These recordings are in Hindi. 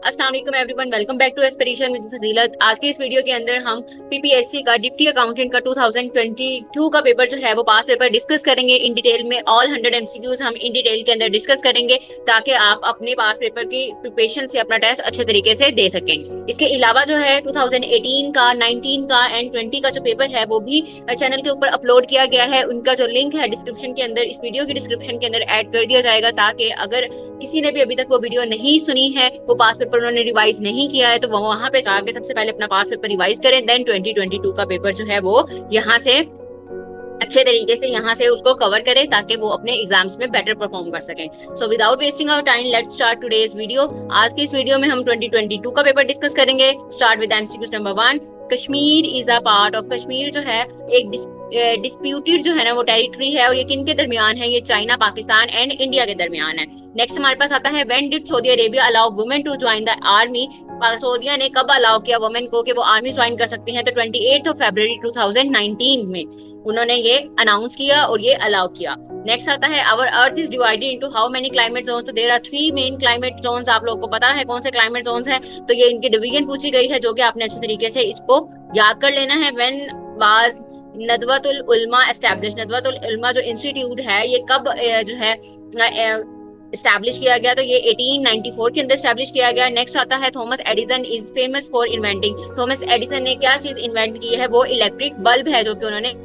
अस्सलाम वालेकुम everyone, welcome back to aspiration with Fazilat. आज की इस वीडियो के अंदर हम पीपीएससी का डिप्टी अकाउंटेंट का 2022 का पेपर जो है वो पास पेपर डिस्कस करेंगे इन डिटेल में। ऑल 100 एमसीक्यूज हम इन डिटेल के अंदर डिस्कस करेंगे ताकि आप अपने पास पेपर की प्रिपरेशन से अपना टेस्ट अच्छे तरीके से दे सकें। इसके अलावा जो है 2018 का, 19 का एंड 20 का जो पेपर है वो भी चैनल के ऊपर अपलोड किया गया है। उनका जो लिंक है डिस्क्रिप्शन के अंदर, इस वीडियो की डिस्क्रिप्शन के अंदर ऐड कर दिया जाएगा, ताकि अगर किसी ने भी अभी तक वो वीडियो नहीं सुनी है, वो पास पेपर उन्होंने रिवाइज नहीं किया है, तो वो वहां पे जाके सबसे पहले अपना पास पेपर रिवाइज करें। देन 2022 का पेपर जो है वो यहाँ से अच्छे तरीके से यहाँ से उसको कवर करें ताकि वो अपने एग्जाम्स में बेटर परफॉर्म कर सकें। So without wasting our time, let's start today's video. आज की इस वीडियो में हम 2022 का पेपर डिस्कस करेंगे। Start with MCQs number 1। Kashmir is a part of, Kashmir जो है एक डिस्प्यूटेड जो है ना वो टेरिटरी है, और ये किन के दरमियान है? ये चाइना, पाकिस्तान एंड इंडिया के दरमियान है। नेक्स्ट हमारे पास आता है when did Saudi Arabia allow women to join the army? सऊदिया ने कब अलाउ किया वुमेन को कि वो आर्मी ज्वाइन कर सकती हैं? तो 28 फरवरी 2019 में उन्होंने ये अनाउंस किया और ये अलाउ किया। नेक्स्ट आता है our earth is divided into how many climate zones? तो there are 3 main climate zones. आप लोगों को पता है कौन से क्लाइमेट जोन्स हैं? तो ये इनकी डिवीजन पूछी गई है, जो कि आपने अच्छे तरीके से इसको याद कर लेना है। व्हेन वाज नदवतुल उलमा एस्टैब्लिश? नदवतुल उलमा जो इंस्टीट्यूट है ये कब जो है एस्टैब्लिश किया गया? तो ये 1894 के अंदर एस्टैब्लिश किया गया। नेक्स्ट आता है Thomas Edison is famous for inventing? Thomas Edison ने क्या चीज इन्वेंट की है? वो इलेक्ट्रिक बल्ब है, जो कि उन्होंने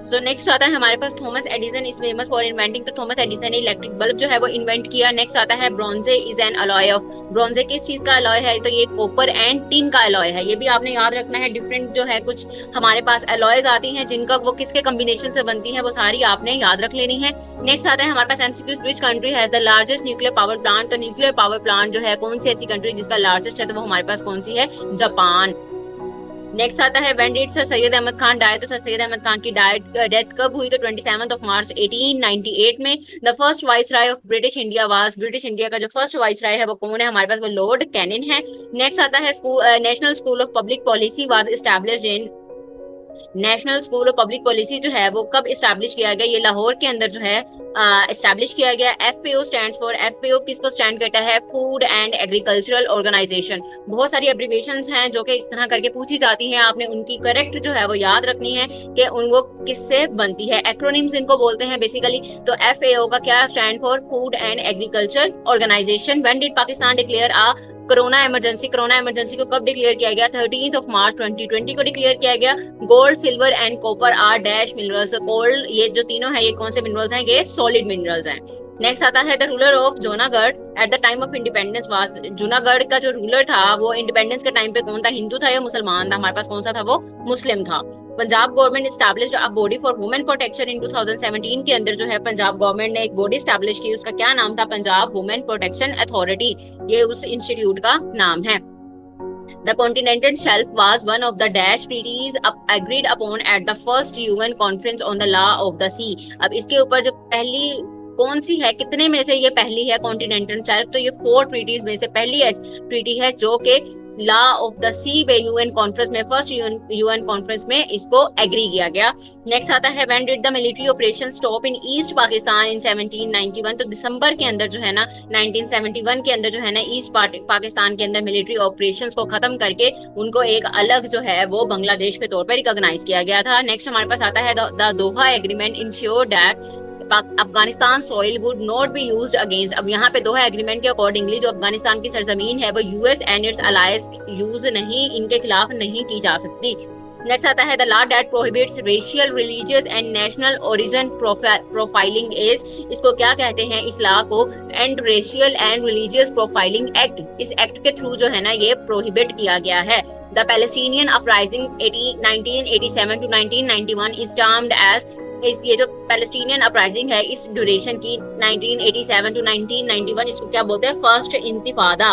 सो नेक्स्ट आता है हमारे पास Thomas Edison is famous for inventing. तो थॉमस एडिसन ने इलेक्ट्रिक बल्ब जो है वो इन्वेंट किया। नेक्स्ट आता है bronze is an alloy of? Bronze किस चीज का अलॉय है? तो ये कॉपर एंड टिन का अलॉय है। ये भी आपने याद रखना है। डिफरेंट जो है कुछ हमारे पास अलॉयज आती हैं जिनका वो किसके कॉम्बिनेशन से बनती है, वो सारी आपने याद रख लेनी है। नेक्स्ट आता है हमारे पास MCQs, which country has the largest nuclear power plant? तो न्यूक्लियर पावर प्लांट जो है कौन सी ऐसी कंट्री जिसका लार्जेस्ट है? तो वो हमारे पास कौन सी है? जापान। नेक्स्ट आता है when did sir Syed Ahmad Khan die? तो सर सैयद अहमद खान की डेथ कब हुई? तो 27 मार्च 1898 में। The first viceroy of British India was? British India का जो फर्स्ट वाइसराय है वो कौन है हमारे पास? वो लॉर्ड कैनिंग है। नेक्स्ट आता है national school of public policy was established in? National school of public policy जो है वो कब एस्टैब्लिश किया गया? ये लाहौर के अंदर जो है एस्टैब्लिश किया गया। FAO stands for? एफएओ किसको स्टैंड करता है? Food and agricultural organization. बहुत सारी एब्रिविएशंस हैं जो कि इस तरह करके पूछी जाती हैं, आपने उनकी करेक्ट जो है वो याद रखनी है कि उनको किससे बनती है। एक्रोनिम्स इनको बोलते हैं बेसिकली। तो एफएओ का क्या stand for? Food and agriculture organization. When did Pakistan declare a corona emergency? Corona emergency को कब डिक्लेयर किया गया? 13 मार्च 2020 को डिक्लेयर किया गया। Gold, silver and copper are dash minerals? Gold, ये जो तीनों है ये कौन से मिनरल्स हैं? ये सॉलिड मिनरल्स हैं। नेक्स्ट आता है the ruler of Junagadh eight the time of independence was? Junagadh का जो रूलर था वो इंडिपेंडेंस के टाइम पे कौन था? हिंदू था या मुसलमान था? हमारे पास कौन सा था? वो मुस्लिम था। Punjab government established a body for women protection in 2017 के अंदर जो है पंजाब गवर्नमेंट ने एक बॉडी एस्टैब्लिश की, उसका क्या नाम था? पंजाब वुमेन प्रोटेक्शन अथॉरिटी, ये उस इंस्टीट्यूट का नाम है। The continental shelf was one of the dash treaties agreed upon at the first UN conference on the law of the sea। अब इसके ऊपर जो पहली कौन सी है, कितने में से ये पहली है कॉन्टिनेंटल शेल्फ? तो ये 4 ट्रीटीज में से पहली ट्रीटी है जो कि law of the sea way UN conference में, फर्स्ट यूएन कॉन्फ्रेंस में इसको एग्री किया गया। नेक्स्ट आता है when did the military operation stop in East Pakistan in 1791? तो दिसंबर के अंदर जो है ना 1971 के अंदर जो है ना ईस्ट पाकिस्तान के अंदर मिलिट्री ऑपरेशंस को खत्म करके उनको एक अलग जो है वो बांग्लादेश के तौर पर रिकॉग्नाइज किया गया था। नेक्स्ट हमारे पास आता है the Doha agreement ensure that Afghanistan soil would not be used against? अब यहाँ पे दोहा एग्रीमेंट के अकॉर्डिंगली जो अफगानिस्तान की सरजमीन है वो US and it's alliance use नहीं, इनके खिलाफ नहीं की जा सकती। नेक्स्ट आता है the law that prohibits racial, religious and national origin profiling is? इसको क्या कहते हैं इस लॉ को? And racial and religious profiling act. इस एक्ट के थ्रू जो है ना ये प्रोहिबिट किया गया है। The Palestinian uprising 1987 to 1991 is termed as? ये जो पैलेस्टीनियन अपराइजिंग है इस ड्यूरेशन की 1987 to 1991 इसको क्या बोलते हैं? फर्स्ट इंतिफादा।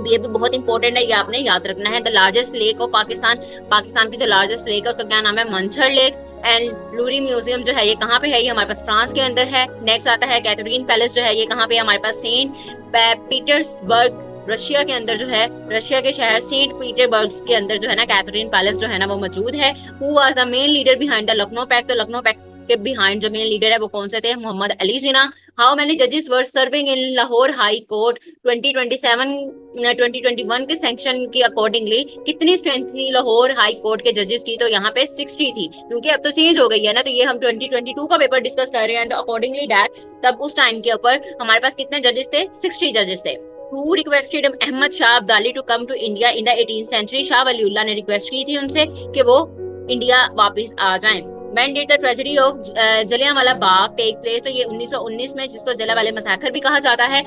ये भी बहुत इंपॉर्टेंट है, ये आपने याद रखना है। The largest lake of Pakistan, Pakistan की जो लार्जेस्ट लेक है उसका क्या नाम है, मंछर लेक। एंड लूरी म्यूजियम जो है ये कहाँ पे है, ये हमारे पास फ्रांस के अंदर है। नेक्स्ट आता है कैथरीन पैलेस जो है, ये कहाँ पे है, हमारे पास सेंट पीटर्सबर्ग रशिया के अंदर जो है, रशिया के शहर सेंट पीटर्सबर्ग के अंदर जो है ना कैथरीन पैलेस जो है ना वो मौजूद है। Who was the main leader behind the Lucknow pact, तो लखनऊ पैक्ट के बिहाइंड जो मेन लीडर है वो कौन से थे, मोहम्मद अली जिना। हाउ मेनी जजेस were serving in Lahore high court 2021 के सेंक्शन की अकॉर्डिंगली कितनी स्ट्रेंथ थी लाहौर हाई कोर्ट के जजेस की, तो यहाँ पे 60 थी, क्योंकि अब तो चेंज हो गई है ना, तो ये हम 2022 का पेपर डिस्कस कर रहे हैं, तो अकॉर्डिंगली दैट तब उस टाइम के ऊपर हमारे पास कितने जजेस थे, 60 जजेस थे। Who requested Ahmad Shah Abdali to come to India in the 18th century, Shah Waliullah ने रिक्वेस्ट की थी उनसे कि वो इंडिया वापस आ जाएं। When did the tragedy of Jallianwala Bagh take place, तो ये 1919 में, जिसको जलियांवाला मैसाकर भी कहा जाता है,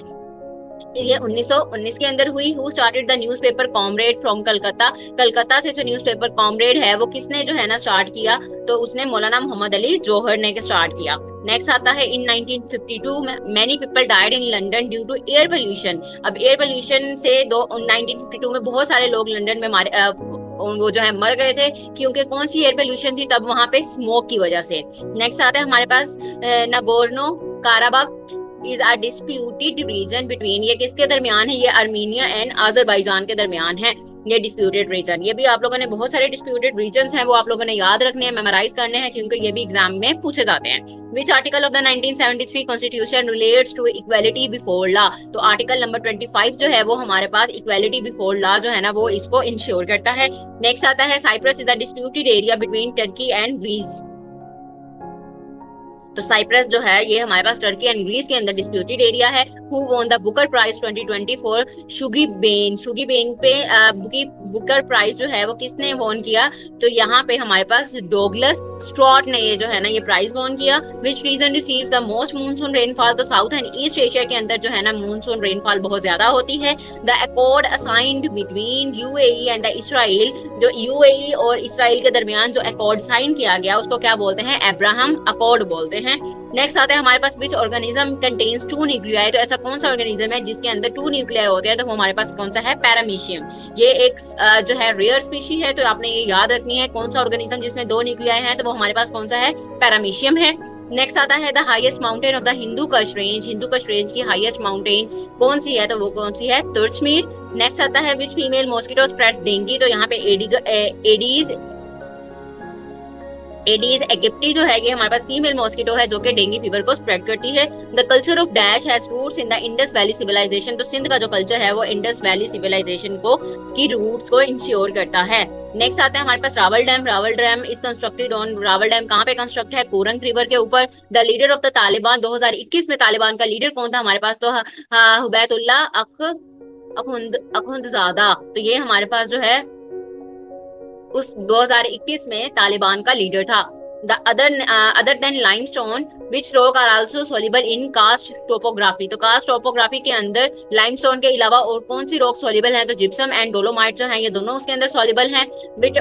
ये 1919 के अंदर हुई। Who started the newspaper comrade from Calcutta, Calcutta से जो न्यूज़पेपर कॉमरेड है वो किसने जो है ना स्टार्ट किया, तो उसने मौलाना मोहम्मद अली जौहर ने स्टार्ट किया। नेक्स्ट आता है in 1952 many people died in London due to air pollution. अब एयर पोल्यूशन से 1952 में बहुत सारे लोग लंदन में मारे वो जो है मर गए थे, क्योंकि कौन सी एयर पोल्यूशन थी तब, वहां पे स्मोक की वजह से। नेक्स्ट आता है हमारे पास Nagorno Karabakh is a disputed region between, ये किसके दरमियान है, ये आर्मीनिया एंड अजरबैजान के दरमियान है ये डिस्प्यूटेड रीजन। ये भी आप लोगों ने बहुत सारे डिस्प्यूटेड रीजन्स हैं वो आप लोगों ने याद रखने हैं, मेमोराइज करने हैं, क्योंकि ये भी एग्जाम में पूछे जाते हैं। Which article of the 1973 constitution relates to equality before law, तो आर्टिकल नंबर 25 जो है वो हमारे पास इक्वालिटी बिफोर लॉ जो है ना वो इसको इंश्योर करता है। नेक्स्ट आता है Cyprus is the disputed area between Turkey and Greece, तो साइप्रस जो है ये हमारे पास टर्की एंड ग्रीस के अंदर डिस्प्यूटेड एरिया है। Who won the Booker prize 2024, Shuggie Bain पे बुकर प्राइज जो है वो किसने वॉन किया, तो यहाँ पे हमारे पास डोगलस स्ट्रॉट ने ये जो है ना ये प्राइज वॉन किया। Which region receives the most monsoon rainfall, तो साउथ एंड ईस्ट एशिया के अंदर जो है ना मानसून रेनफॉल बहुत ज्यादा होती है। The accord assigned between UAE and the Israel, जो यूएई और इसराइल के दरमियान जो अकॉर्ड साइन किया गया उसको क्या बोलते हैं, अब्राहम अकॉर्ड बोलते हैं। नेक्स्ट आता है हमारे पास विच ऑर्गेनिज्म कंटेन्स 2 न्यूक्लियाई, तो ऐसा कौन सा ऑर्गेनिज्म है जिसके अंदर 2 न्यूक्लियाई होते हैं, तो वो हमारे पास कौन सा है, पैरामीशियम। ये एक जो है रेयर स्पीशी है, तो आपने ये याद रखनी है कौन सा ऑर्गेनिज्म जिसमें 2 न्यूक्लियाई है, तो वो हमारे पास कौन सा है, पैरामीशियम है। नेक्स्ट आता है the highest mountain of the Hindu कश रेंज, हिंदू कश रेंज की हाईएस्ट माउंटेन कौन सी है, तो वो कौन सी है, तुर्चमीर। नेक्स्ट आता है विच फीमेल मॉस्किटो स्प्रेड्स डेंगू, तो यहाँ पे एडीज एगिप्टी जो है ये हमारे पास फीमेल मॉस्किटो है जो कि डेंगू फीवर को स्प्रेड करती है। The culture of dash has roots in the Indus Valley civilisation, तो सिंध का जो कल्चर है वो इंडस वैली सिविलाइजेशन को की रूट्स को इंश्योर करता है। नेक्स्ट आता है हमारे पास Rawal dam is constructed on, Rawal dam कहाँ पे कंस्ट्रक्ट है, कोरंग रिवर के ऊपर। The leader of the Taliban, 2021 में तालिबान का लीडर कौन था हमारे पास, तो हुबैतुल्लाह अखुंदजादा, तो ये हमारे पास जो है उस 2021 में तालिबान का लीडर था। The other than limestone, which rock are also soluble in karst topography, तो karst topography के अंदर limestone के अलावा और कौन सी rock soluble है, तो gypsum and dolomite जो है ये दोनों उसके अंदर soluble हैं।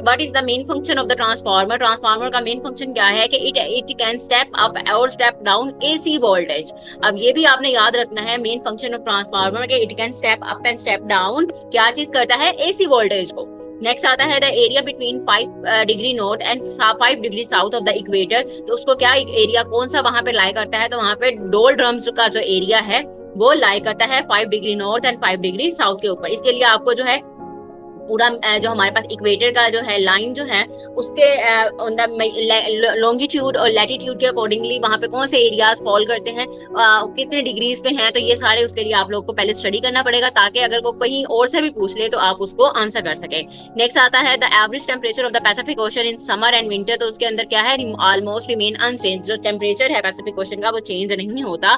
What is the main function of the transformer, transformer का मेन फंक्शन क्या है कि it can step up or step down AC voltage। अब ये भी आपने याद रखना है मेन फंक्शन ऑफ ट्रांसफार्मर के it can step up and step down क्या चीज करता है, AC वोल्टेज को। नेक्स्ट आता है the area between 5 degree north and 5 degree south of the equator, तो उसको क्या एरिया कौन सा वहां पे लाई करता है, तो वहां पे डोल ड्रम्स का जो एरिया है वो लाई करता है 5 degree north and 5 degree south के ऊपर। इसके लिए आपको जो है पूरा जो हमारे पास इक्वेटर का जो है लाइन जो है उसके ऑन द लॉन्गिट्यूड और लैटिट्यूड के अकॉर्डिंगली वहां पे कौन से एरियाज फॉल करते हैं, कितने डिग्रीज पे हैं, तो ये सारे उसके लिए आप लोग को पहले स्टडी करना पड़ेगा ताकि अगर को कहीं और से भी पूछ ले तो आप उसको आंसर कर सके। नेक्स्ट आता है the average temperature of the Pacific ocean in summer and winter, तो उसके अंदर क्या है, ऑलमोस्ट रिमेन अनचेंज, जो टेम्परेचर है पैसिफिक ओशन का वो चेंज नहीं होता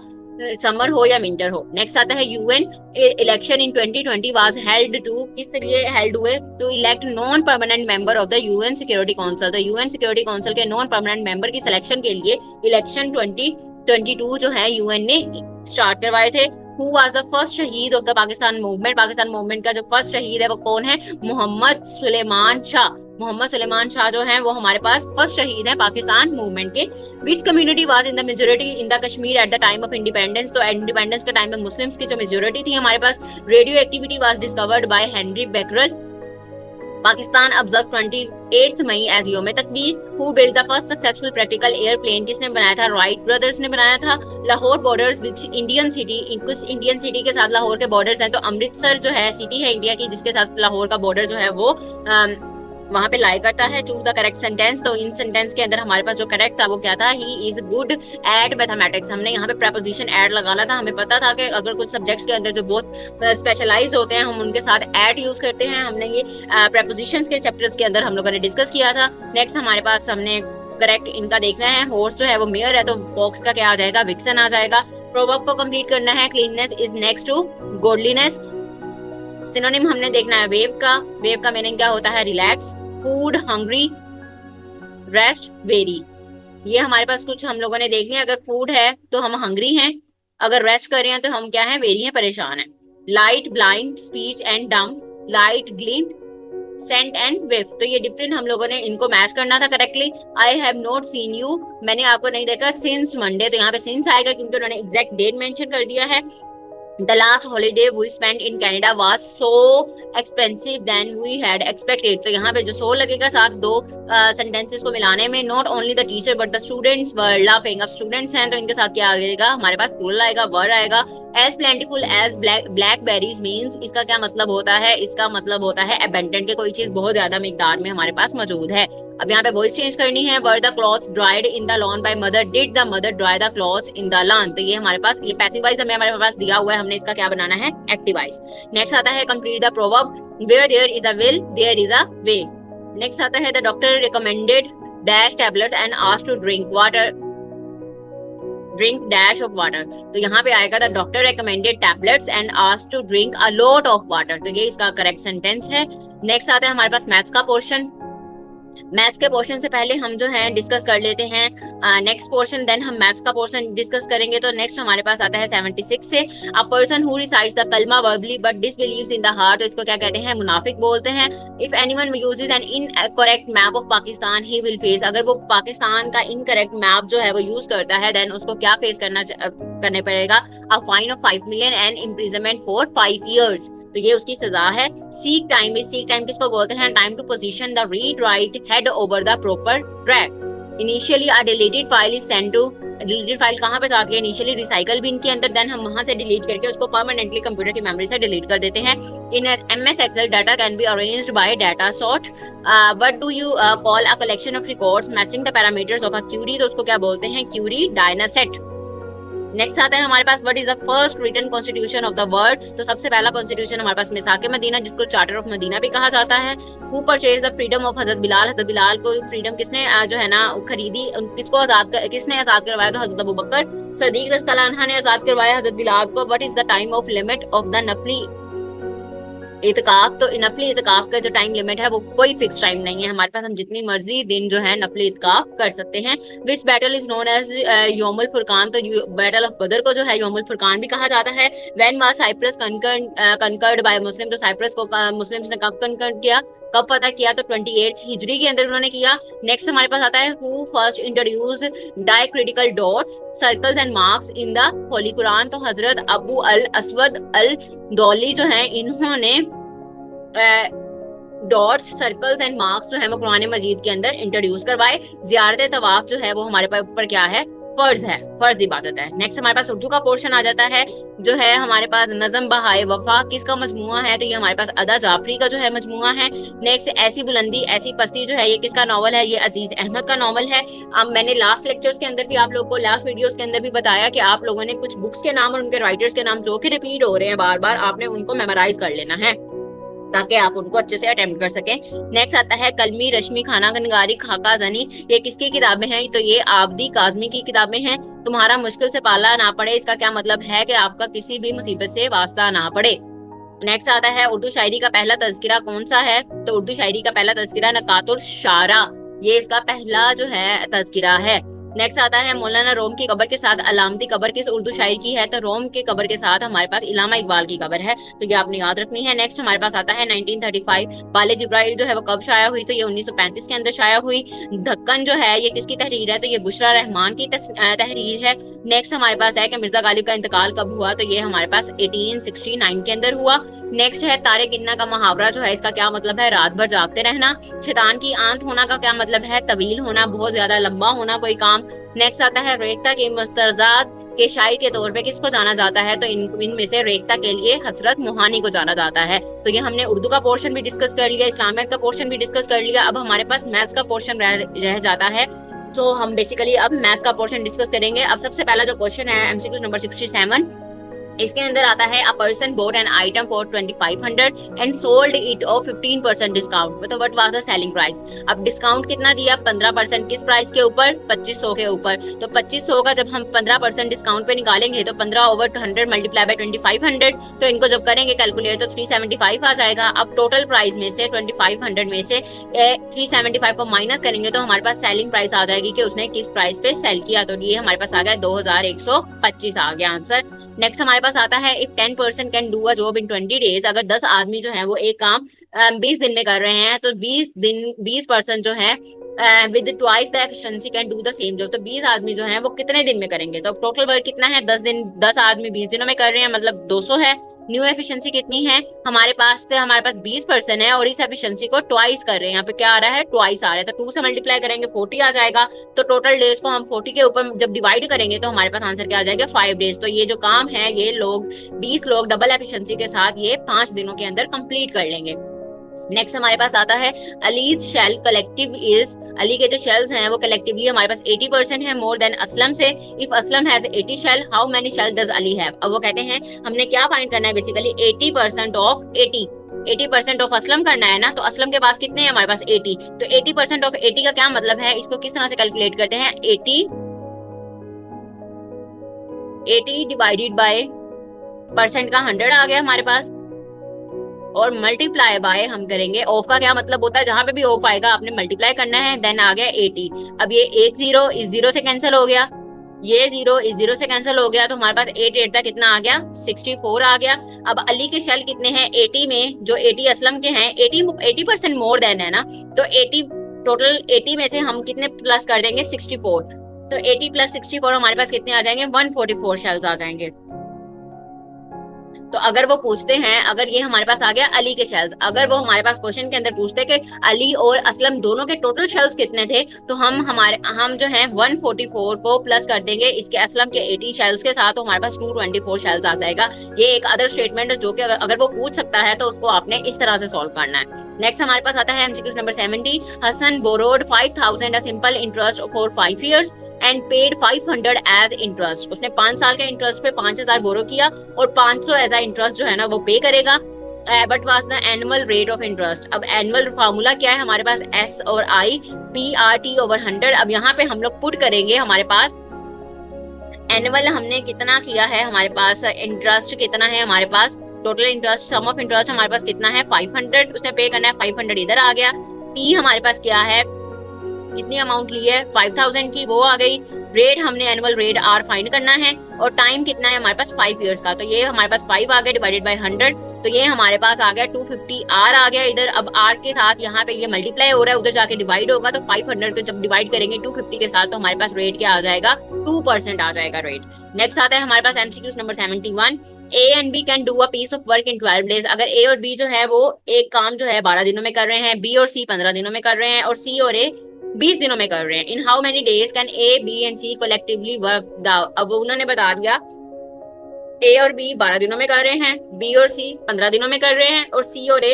समर हो या विंटर हो। नेक्स्ट आता है UN election in 2020 was held to, किस लिए हेल्ड हुए, to elect non permanent member of the UN security council, तो यूएन सिक्योरिटी काउंसिल के नॉन परमानेंट मेंबर की सिलेक्शन के लिए इलेक्शन 2022 जो है यूएन ने स्टार्ट करवाए थे। हु वाज द फर्स्ट शहीद of the Pakistan movement, Pakistan movement का जो फर्स्ट शहीद है वो कौन है, मोहम्मद सुलेमान शाह। मोहम्मद सुलेमान शाह जो है वो हमारे पास फर्स्ट शहीद है पाकिस्तान मूवमेंट के। Which community was in the majority in the Kashmir at the time of independence, तो इंडिपेंडेंस के टाइम में मुस्लिम्स की जो मेजोरिटी थी हमारे पास। Radio activity was discovered by Henry Becquerel. Pakistan observe 28 May as Youm Takbeer. Who build the first successful practical airplane, किसने बनाया था, राइट ब्रदर्स ने बनाया था। Lahore borders which Indian city, कुछ इंडियन सिटी के साथ लाहौर के बॉर्डर्स हैं, तो अमृतसर जो है सिटी है इंडिया की जिसके साथ लाहौर का बॉर्डर जो है वो वहां पे लाई करता है। चूज द करेक्ट सेंटेंस, तो इन सेंटेंस के अंदर हमारे पास जो करेक्ट था वो क्या था, he is good at mathematics. हमने यहाँ पे प्रपोजिशन एट लगाना था, हमें पता था कि अगर कुछ सब्जेक्ट्स के अंदर जो बहुत स्पेशलाइज होते हैं हम उनके साथ एट यूज करते हैं। हमने ये प्रपोजिशंस के चैप्टर्स के अंदर हम लोगों ने डिस्कस किया था। नेक्स्ट हमारे पास हमने करेक्ट इनका देखना है। हॉर्स जो है वो मेयर है, तो फॉक्स का क्या आ जाएगा, विक्सन आ जाएगा। प्रोवर्ब को कंप्लीट करना है, cleanliness is next to godliness. Synonym हमने देखना है वेव का, वेव का मीनिंग क्या होता है, relax, food, hungry, rest, very. ये हमारे पास कुछ हम लोगों ने देख लिया। अगर फूड है तो हम हंग्री हैं, अगर रेस्ट कर रहे हैं तो हम क्या है, वेरी हैं, परेशान हैं। लाइट, ब्लाइंड, स्पीच एंड डम, लाइट, ग्लिंट, सेंट एंड विफ। तो ये डिफरेंट हम लोगों ने इनको मैच करना था correctly. I have not seen you, मैंने आपको नहीं देखा, सिंस मंडे, तो यहाँ पे सिंस आएगा क्योंकि उन्होंने एग्जैक्ट डेट मेंशन कर दिया है। The last holiday we spent in Canada was so expensive than we had expected। तो यहाँ पे जो so लगेगा साथ दो सेंटेंसेस को मिलाने में, not only the teacher but the students were laughing। अब स्टूडेंट्स हैं तो इनके साथ क्या आएगा, हमारे पास plural आएगा, वर आएगा। as plentiful as blackberries means, इसका क्या मतलब होता है, इसका मतलब होता है abundant, के कोई चीज बहुत ज्यादा मिकदार में हमारे पास मौजूद है। अब यहाँ पे वॉइस चेंज करनी है। Were the clothes dried in the lawn by mother, did the mother dry the clothes in the lawn. तो ये हमारे पास ये पैसिव वॉइस हमारे पास दिया हुआ है, हमने इसका क्या बनाना है, एक्टिव वॉइस। नेक्स्ट आता है complete the proverb, where there is a will there is a way. Next आता है the doctor recommended dash tablets and asked to drink water, drink dash of water. तो यहाँ पे आएगा the doctor recommended tablets and asked to drink a lot of water. तो ये इसका करेक्ट सेंटेंस है। नेक्स्ट आता है हमारे पास मैथ्स का पोर्शन। मैथ्स के पोर्शन से पहले हम जो है डिस्कस कर लेते हैं नेक्स्ट पोर्शन, देन हम मैथ्स का पोर्शन डिस्कस करेंगे। तो नेक्स्ट हमारे पास आता है 76 से, a person who recites the kalma verbally but disbelieves in the heart, तो इसको क्या कहते हैं, मुनाफिक बोलते हैं। If anyone uses an incorrect map of Pakistan he will face, अगर वो पाकिस्तान का इनकरेक्ट मैप जो है वो यूज करता है देन उसको क्या फेस करने पड़ेगा, a fine of 5 million and imprisonment for 5 years। तो ये उसकी सजा है। सीक टाइम, सीक टाइम किसको बोलते हैं, time to position the read write head over the proper track. Initially a deleted file is send to, deleted file कहाँ पे जाती है, इनिशियली रिसाइकल बिन के अंदर, देन हम वहां से डिलीट करके उसको परमानेंटली कंप्यूटर की मेमोरी से डिलीट कर देते हैं। In MS Excel data can be arranged by data sort. What do you call a collection of records matching the parameters of a query, तो उसको क्या बोलते हैं, क्यूरी डायनासेट। नेक्स्ट आता है हमारे पास what is the first written constitution of the world, तो सबसे पहला कॉन्स्टिट्यूशन हमारे पास मिसाक मदीना जिसको चार्टर ऑफ मदीना भी कहा जाता है। Who purchase the freedom of हजरत बिलाल, हजरत बिलाल को फ्रीडम किसने जो है ना खरीदी, किसको किसने आजाद करवाया, तो हजरत अबू बकर सदीक रज़ियल्लाहु अन्हु ने आजाद करवाया हजरत बिलाल को। What is the time of limit of the nafli itikaf, तो नफली इतकाफ का जो टाइम लिमिट है वो कोई फिक्स टाइम नहीं है हमारे पास, हम जितनी मर्जी दिन जो है नफली इतकाफ कर सकते हैं। Which battle is known as Youmul Furqan, तो बैटल ऑफ बदर को जो है योमुल फुरकान भी कहा जाता है। When was Cyprus conquered by Muslim, तो साइप्रस को मुस्लिम्स ने कब कंकर्ड किया, कब पता किया, तो 28 हिजरी के अंदर उन्होंने किया। नेक्स्ट हमारे पास आता है who first introduce diacritical dots circles and marks in the Holi Quran, तो हजरत अबू अल असवद अल दौली जो है इन्होंने डॉट्स सर्कल्स एंड मार्क्स जो है वो कुरान मजीद के अंदर इंट्रोड्यूस करवाए। ज़ियारत तवाफ जो है वो हमारे ऊपर क्या है, फर्ज है, फर्ज इबादत है। नेक्स्ट हमारे पास उर्दू का पोर्शन आ जाता है जो है हमारे पास नज़म बहाए वफा किसका मजमुआ है, तो ये हमारे पास अदा जाफरी का जो है मजमुआ है। नेक्स्ट ऐसी बुलंदी ऐसी पस्ती जो है ये किसका नॉवल है, ये अजीज अहमद का नॉवल है। अब मैंने लास्ट लेक्चर्स के अंदर भी आप लोगों को, लास्ट वीडियोस के अंदर भी बताया कि आप लोगों ने कुछ बुक्स के नाम और उनके राइटर्स के नाम जो कि रिपीट हो रहे हैं बार बार, आपने उनको मेमोराइज कर लेना है ताकि आप उनको अच्छे से अटेम्प्ट कर सकें। नेक्स्ट आता है कलमी रश्मी खाना निगारी खाका जनी, ये किसकी किताबें हैं, तो ये आबदी काजमी की किताबें हैं। तुम्हारा मुश्किल से पाला ना पड़े, इसका क्या मतलब है कि आपका किसी भी मुसीबत से वास्ता ना पड़े। नेक्स्ट आता है उर्दू शायरी का पहला तज़किरा कौन सा है, तो उर्दू शायरी का पहला तज़किरा नकातुल शारा, ये इसका पहला जो है तज़किरा है। नेक्स्ट आता है मौलाना रोम की कब्र के साथ अलामती कब्र किस उर्दू शायर की है, तो रोम की कब्र के साथ हमारे पास इलामा इकबाल की कब्र है, तो ये आपने याद रखनी है। नेक्स्ट हमारे पास आता है 1935, बाले जिब्राइल जो है वो कब शाया हुई, तो ये 1935 के अंदर शाया हुई। ढक्कन जो है ये किसकी तहरीर है, तो ये बुशरा रहमान की तहरीर है। नेक्स्ट हमारे पास है कि मिर्जा गालिब का इंतकाल कब हुआ, तो ये हमारे पास 1869 के अंदर हुआ। नेक्स्ट है तारे गिनना का मुहावरा जो है इसका क्या मतलब है, रात भर जागते रहना। शैतान की आंत होना का क्या मतलब है, तवील होना, बहुत ज्यादा लंबा होना कोई काम। नेक्स्ट आता है रेख्ता के मुस्तरजात के शायर के तौर पे किसको जाना जाता है, तो इनमें से रेख्ता के लिए हसरत मोहानी को जाना जाता है। तो ये हमने उर्दू का पोर्शन भी डिस्कस कर लिया, इस्लामियत का पोर्शन भी डिस्कस कर लिया। अब हमारे पास मैथ्स का पोर्शन रह जाता है, तो हम बेसिकली अब मैथ्स का पोर्शन डिस्कस करेंगे। अब सबसे पहला जो क्वेश्चन है एमसीक्यू नंबर 67, इसके अंदर आता है a person bought an item for 2500 and sold it of 15% discount, मतलब what was the selling price. अब डिस्काउंट कितना दिया, 15%, किस प्राइस के ऊपर, 2500 के ऊपर। तो 2500 का जब हम 15% डिस्काउंट पे निकालेंगे तो 15/100 मल्टीप्लाई बाय 2500, तो इनको जब करेंगे कैलकुलेट तो 375 आ जाएगा। अब टोटल प्राइस में से 2500 में से 375 को माइनस करेंगे तो हमारे पास सेलिंग प्राइस आ जाएगी कि उसने किस प्राइस पे सेल किया, तो ये हमारे पास आ गया 2125 आ गया आंसर। नेक्स्ट हमारे पास आता है if 10% can do a job in 20 days, अगर 10 आदमी जो है वो एक काम 20 दिन में कर रहे हैं, तो 20% जो है with twice the efficiency can do the same job, तो 20 आदमी जो है वो कितने दिन में करेंगे। तो टोटल वर्क कितना है, 10 दिन, 10 आदमी 20 दिनों में कर रहे हैं, मतलब 200 है। न्यू एफिशिएंसी कितनी है हमारे पास, तो हमारे पास 20% है और इस एफिशिएंसी को ट्वाइस कर रहे हैं, यहाँ पे क्या आ रहा है, ट्वाइस आ रहा है, तो 2 से मल्टीप्लाई करेंगे 40 आ जाएगा। तो टोटल डेज को हम 40 के ऊपर जब डिवाइड करेंगे तो हमारे पास आंसर क्या आ जाएगा, 5 डेज। तो ये जो काम है ये लोग 20 लोग डबल एफिशिएंसी के साथ ये 5 दिनों के अंदर कंप्लीट कर लेंगे। नेक्स्ट हमारे पास आता है Ali's shell collective is, Ali के जो शेल्स हैं वो कलेक्टिवली हमारे पास 80% है मोर देन असलम से। If Aslam has 80 shell how many shell does Ali have. अब वो कहते हैं हमने क्या फाइंड करना है, बेसिकली 80% ऑफ 80% ऑफ असलम करना है ना, तो असलम के पास कितने हैं हमारे पास 80, तो 80% ऑफ 80 का क्या मतलब है, इसको किस तरह से कैलकुलेट करते हैं, 80 डिवाइडेड बाय परसेंट का 100 आ गया हमारे पास, और मल्टीप्लाई बाय हम करेंगे, ऑफ का क्या मतलब होता है, जहां पे भी ऑफ आएगा आपने मल्टीप्लाई करना है, देन आ गया 80। अब ये एक जीरो इस जीरो से कैंसिल हो गया, ये जीरो इस जीरो से कैंसिल हो गया, तो हमारे पास 8 तक कितना आ गया, 64 आ गया। अब अली के शेल कितने हैं 80 में, जो 80 असलम के हैं, 80% मोर देन है ना, तो 80 टोटल 80 में से हम कितने प्लस कर देंगे 64, तो 80 प्लस 64 हमारे पास कितने आ जाएंगे, 144 शेल्स आ जाएंगे। तो अगर वो पूछते हैं, अगर ये हमारे पास आ गया अली के शेल्स, अगर वो हमारे पास क्वेश्चन के अंदर पूछते कि अली और असलम दोनों के टोटल शेल्स कितने थे, तो हम जो है 144 को प्लस कर देंगे इसके असलम के 80 शेल्स के साथ, तो हमारे पास 224 शेल्स आ जाएगा। ये एक अदर स्टेटमेंट है जो कि अगर वो पूछ सकता है तो उसको आपने इस तरह से सॉल्व करना है। नेक्स्ट हमारे पास आता है MCQ number 70, Hasan borrowed 5000 a simple interest for 5 years and paid 500 as interest, उसने 5 साल के इंटरेस्ट पे 5000 बोरो किया और 500 एज इंटरेस्ट जो है ना वो पे करेगा। But was the annual rate of interest. अब एनुअल फार्मूला क्या है हमारे पास, एस और आई PRT/100। अब यहाँ पे हम लोग पुट करेंगे, हमारे पास एनुअल हमने कितना किया है, हमारे पास इंटरेस्ट कितना है, हमारे पास total interest sum of interest हमारे पास कितना है 500, उसने पे करना है 500 इधर आ गया। पी हमारे पास क्या है, कितनी अमाउंट ली है 5000 की, वो आ गई। रेट हमने एनुअल रेट आर फाइंड करना है और टाइम कितना है हमारे पास 5 years का, तो ये हमारे पास 5 आ गया डिवाइडेड बाय 100, तो ये हमारे पास आ गया 250 आर आ गया इधर। अब आर के साथ यहाँ पे ये मल्टीप्लाई हो रहा है, उधर जाके डिवाइड होगा, तो 500 को जब डिवाइड करेंगे 250 के साथ तो हमारे पास रेट क्या आ जाएगा, 2% आ जाएगा रेट। नेक्स्ट आता है हमारे पास MCQs number 71, A and B can do a piece of work in 12 days. अगर ए और बी जो है वो एक काम जो है 12 दिनों में कर रहे हैं, बी और सी 15 दिनों में कर रहे हैं, और सी और ए 20 दिनों में कर रहे हैं। In how many days can A B and C collectively work the. अब उन्होंने बता दिया ए और बी 12 दिनों में कर रहे हैं, बी और सी 15 दिनों में कर रहे हैं, और सी और ए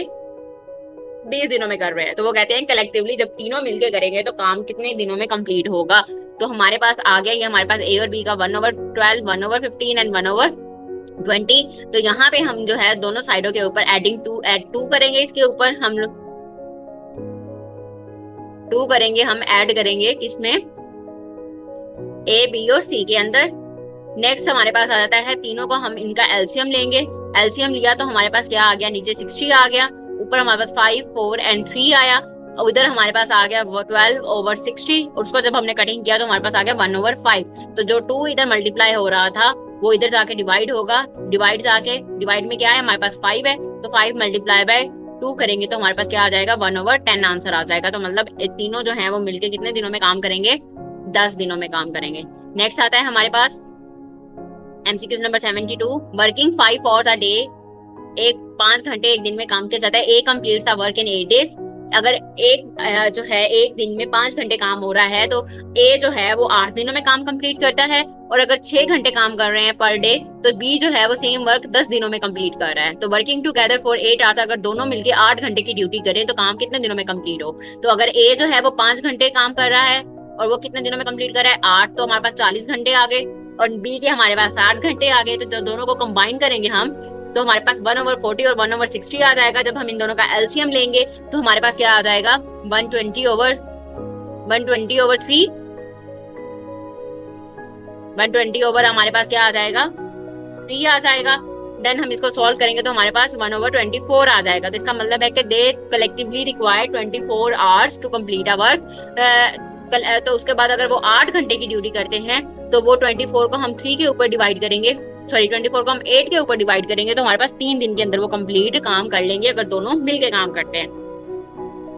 20 दिनों में कर रहे हैं। तो वो कहते हैं कलेक्टिवली जब तीनों मिलके करेंगे तो काम कितने दिनों में कंप्लीट होगा। तो हमारे पास आ गया ये हमारे पास ए और बी का 1/12, 1/15 एंड 1/20। तो यहाँ पे हम जो है दोनों साइडों के ऊपर ऐड टू करेंगे, इसके ऊपर हम लोग 2 करेंगे, हम ऐड करेंगे किसमें, ए बी और सी के अंदर। नेक्स्ट हमारे पास आ जाता है तीनों को हम इनका एलसीएम लेंगे, एलसीएम लिया तो हमारे पास क्या आ गया, नीचे 60 आ गया, ऊपर हमारे पास 5, 4 एंड 3 आया। और इधर हमारे पास आ गया वो 12/60, उसको जब हमने कटिंग किया तो हमारे पास आ गया 1/5। तो जो 2 इधर मल्टीप्लाई हो रहा था वो इधर जाके डिवाइड होगा, डिवाइड में क्या है हमारे पास 5 है, तो 5 मल्टीप्लाई बाय 2 करेंगे तो हमारे पास क्या आ जाएगा 1/10 आंसर आ जाएगा। तो मतलब तीनों जो है वो मिलके कितने दिनों में काम करेंगे, 10 दिनों में काम करेंगे। नेक्स्ट आता है हमारे पास MCQ number 72, working 5 hours a day, 5 घंटे एक दिन में काम किया जाता है। A completes a work in 8 days. अगर जो है एक दिन में 5 घंटे काम हो रहा है तो ए जो है वो 8 दिनों में काम कंप्लीट करता है, और अगर 6 घंटे काम कर रहे हैं पर डे तो बी जो है वो सेम वर्क 10 दिनों में कंप्लीट कर रहा है। तो वर्किंग टुगेदर फॉर 8 आवर्स, अगर दोनों मिलके 8 घंटे की ड्यूटी करें तो काम कितने दिनों में कंप्लीट हो। तो अगर ए जो है वो 5 घंटे काम कर रहा है और वो कितने दिनों में कंप्लीट कर रहा है 8, तो हमारे पास 40 घंटे आ गए, और बी के हमारे पास 60 घंटे आ गए। तो दोनों को कंबाइन करेंगे हम तो हमारे पास 1/40 और 1/60 आ जाएगा। जब हम इन दोनों का एलसीएम लेंगे तो हमारे पास क्या आ जाएगा 120/3, 120 ओवर हमारे पास क्या आ जाएगा 3 आ जाएगा। देन हम इसको सॉल्व करेंगे तो हमारे पास 1/24 आ जाएगा। तो इसका मतलब है कि they collectively require 24 hours to complete a work. तो उसके बाद अगर वो 8 घंटे की ड्यूटी करते हैं तो वो 24 को हम 3 के ऊपर डिवाइड करेंगे, 24 को हम 8 के ऊपर डिवाइड करेंगे तो हमारे पास 3 दिन के अंदर वो कंप्लीट काम कर लेंगे अगर दोनों मिलके काम करते हैं।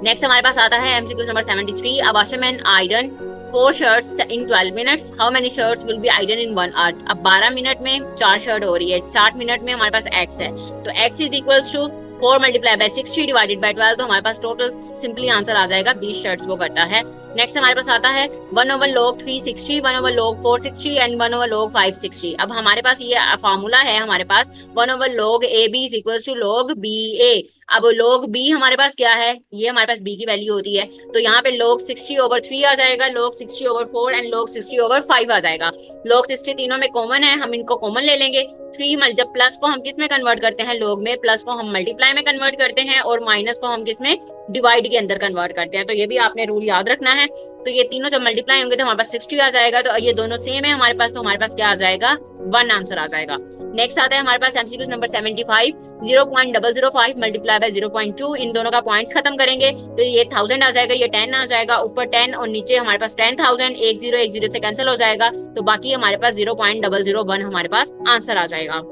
नेक्स्ट हमारे पास आता है MCQ number 73, a washerman iron 4 shirts in 12 minutes, how many shirts will be iron in 1 hour. अब 12 मिनट में 4 शर्ट हो रही है, 60 मिनट में हमारे पास एक्स है, तो X is equals to 4 multiply by 60 divided by 12, तो हमारे पास टोटल सिंपली आंसर आ जाएगा 20 शर्ट्स वो करता है। नेक्स्ट हमारे पास आता है 1/log 360, 1/log 460 एंड 1/log 560। अब हमारे पास ये फार्मूला है हमारे पास 1/log AB is equals to log BA। अब log B हमारे पास क्या है, ये हमारे पास B की वैल्यू होती है, तो यहाँ पे log 60/3 आ जाएगा, log 60/4 एंड log 60/5 आ जाएगा। log 60 तीनों में कॉमन है, हम इनको कॉमन ले लेंगे। 3 जब प्लस को हम किस में कन्वर्ट करते हैं log में, प्लस को हम मल्टीप्लाई में कन्वर्ट करते हैं और माइनस को हम किस में डिवाइड के अंदर कन्वर्ट करते हैं। तो ये भी आपने रूल याद रखना है। तो ये तीनों जब मल्टीप्लाई होंगे तो हमारे पास 60 आ जाएगा, तो ये दोनों सेम है हमारे पास, तो हमारे पास क्या आ जाएगा 1 आंसर आ जाएगा। नेक्स्ट आता है हमारे पास एमसीक्यू नंबर 75, 0.005 मल्टीप्लाई बाय 0.2, इन दोनों का पॉइंट्स खत्म करेंगे तो ये 1000 आ जाएगा, ये 10 आ जाएगा, ऊपर 10 और नीचे हमारे पास 10,000, 10 से कैंसिल हो जाएगा, तो बाकी हमारे पास 0.001 हमारे पास आंसर आ जाएगा।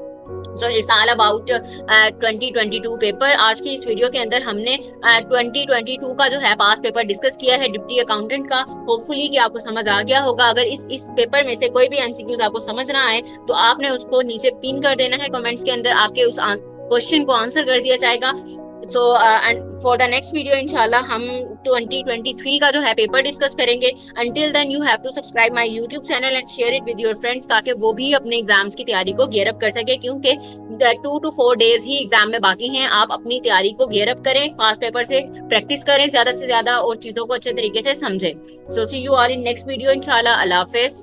So it's all about 2022 paper. आज की इस वीडियो के अंदर हमने 2022 का जो है पास पेपर डिस्कस किया है डिप्टी अकाउंटेंट का। होपफुली कि आपको समझ आ गया होगा। अगर इस पेपर में से कोई भी एमसीक्यूज आपको समझ ना आए तो आपने उसको नीचे पिन कर देना है कमेंट्स के अंदर, आपके उस क्वेश्चन को आंसर कर दिया जाएगा। So and for the next video इंशाल्लाह हम 2023 का जो है पेपर डिस्कस करेंगे। Until then you have to subscribe my YouTube channel and share it with your friends, ताकि वो भी अपने एग्जाम्स की तैयारी को गियर अप कर सके, क्योंकि 2 to 4 डेज ही एग्जाम में बाकी हैं। आप अपनी तैयारी को गियर अप करें, पास पेपर से प्रैक्टिस करें ज्यादा से ज्यादा और चीजों को अच्छे तरीके से समझें। So see you all in next video इंशाल्लाह। अल्लाह हाफिज।